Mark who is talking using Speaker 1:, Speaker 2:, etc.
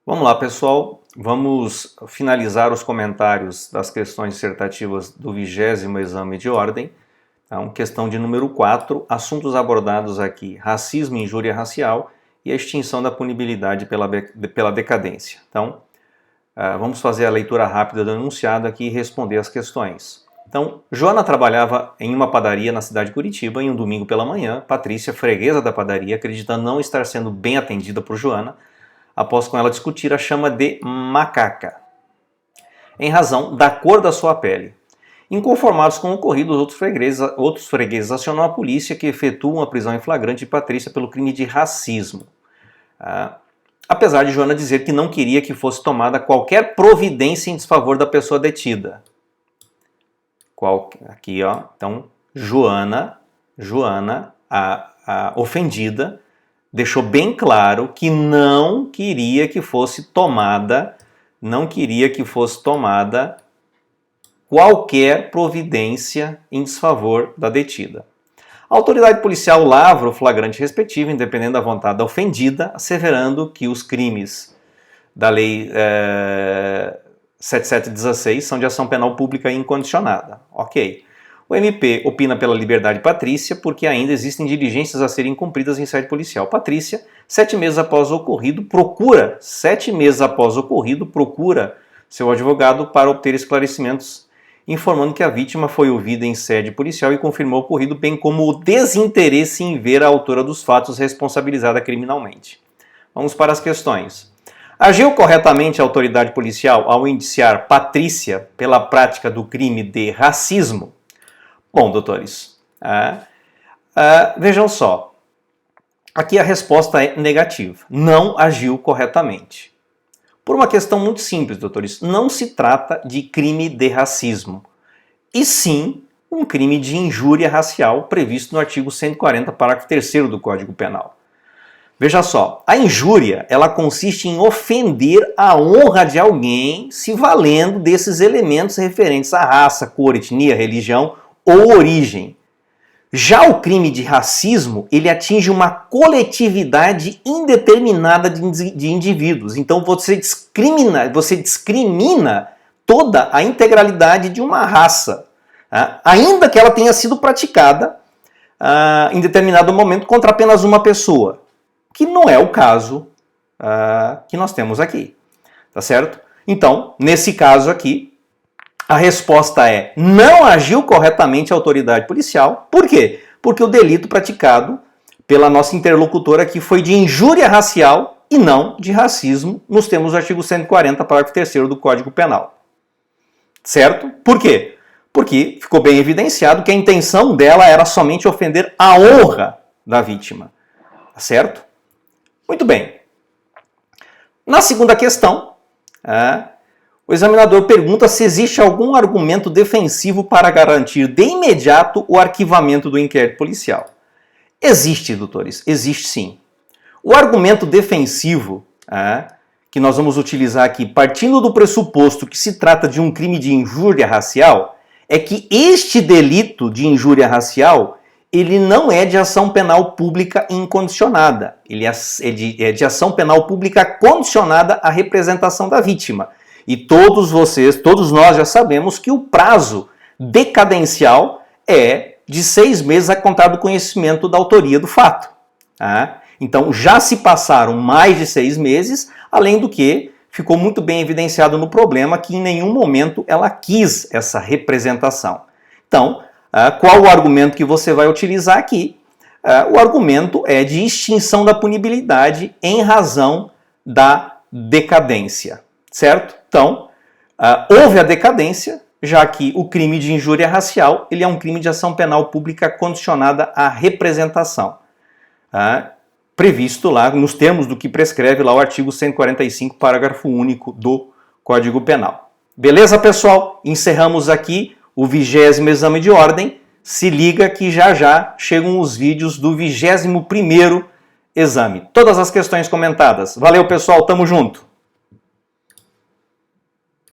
Speaker 1: Vamos lá, pessoal. Vamos finalizar os comentários das questões dissertativas do 20º exame de ordem. Então, questão de número 4, assuntos abordados aqui: racismo e injúria racial e a extinção da punibilidade pela decadência. Então, vamos fazer a leitura rápida do enunciado aqui e responder as questões. Então, Joana trabalhava em uma padaria na cidade de Curitiba em um domingo pela manhã. Patrícia, freguesa da padaria, acreditando não estar sendo bem atendida por Joana, após com ela discutir, a chama de macaca, em razão da cor da sua pele. Inconformados com o ocorrido, os outros fregueses acionam a polícia, que efetua uma prisão em flagrante de Patrícia pelo crime de racismo. Apesar de Joana dizer que não queria que fosse tomada qualquer providência em desfavor da pessoa detida. Aqui, ó. Então, Joana, a ofendida, deixou bem claro que não queria que fosse tomada qualquer providência em desfavor da detida. A autoridade policial lavra o flagrante respectivo, independente da vontade da ofendida, asseverando que os crimes da Lei 7716 são de ação penal pública incondicionada. Ok. O MP opina pela liberdade de Patrícia porque ainda existem diligências a serem cumpridas em sede policial. Patrícia, 7 meses após o ocorrido, procura seu advogado para obter esclarecimentos, informando que a vítima foi ouvida em sede policial e confirmou o ocorrido, bem como o desinteresse em ver a autora dos fatos responsabilizada criminalmente. Vamos para as questões. Agiu corretamente a autoridade policial ao indiciar Patrícia pela prática do crime de racismo? Bom, doutores, vejam só, aqui a resposta é negativa. Não agiu corretamente. Por uma questão muito simples, doutores, não se trata de crime de racismo, e sim um crime de injúria racial previsto no artigo 140, parágrafo 3º do Código Penal. Veja só, a injúria, ela consiste em ofender a honra de alguém se valendo desses elementos referentes à raça, cor, etnia, religião ou origem. Já o crime de racismo, ele atinge uma coletividade indeterminada de indivíduos. Então você discrimina toda a integralidade de uma raça, ainda que ela tenha sido praticada em determinado momento contra apenas uma pessoa, que não é o caso que nós temos aqui, tá certo? Então, nesse caso aqui, a resposta é: não agiu corretamente a autoridade policial. Por quê? Porque o delito praticado pela nossa interlocutora aqui foi de injúria racial e não de racismo, nos termos do artigo 140, parágrafo 3º do Código Penal. Certo? Por quê? Porque ficou bem evidenciado que a intenção dela era somente ofender a honra da vítima. Certo? Muito bem. Na segunda questão, o examinador pergunta se existe algum argumento defensivo para garantir de imediato o arquivamento do inquérito policial. Existe, doutores, existe sim. O argumento defensivo que nós vamos utilizar aqui, partindo do pressuposto que se trata de um crime de injúria racial, é que este delito de injúria racial, ele não é de ação penal pública incondicionada. Ele é de ação penal pública condicionada à representação da vítima. E todos nós já sabemos que o prazo decadencial é de 6 meses a contar do conhecimento da autoria do fato. Então já se passaram mais de 6 meses, além do que ficou muito bem evidenciado no problema que em nenhum momento ela quis essa representação. Então, qual o argumento que você vai utilizar aqui? O argumento é de extinção da punibilidade em razão da decadência. Certo? Então, houve a decadência, já que o crime de injúria racial ele é um crime de ação penal pública condicionada à representação, previsto lá nos termos do que prescreve lá o artigo 145, parágrafo único do Código Penal. Beleza, pessoal? Encerramos aqui o 20º exame de ordem. Se liga que já chegam os vídeos do 21º exame. Todas as questões comentadas. Valeu, pessoal, tamo junto!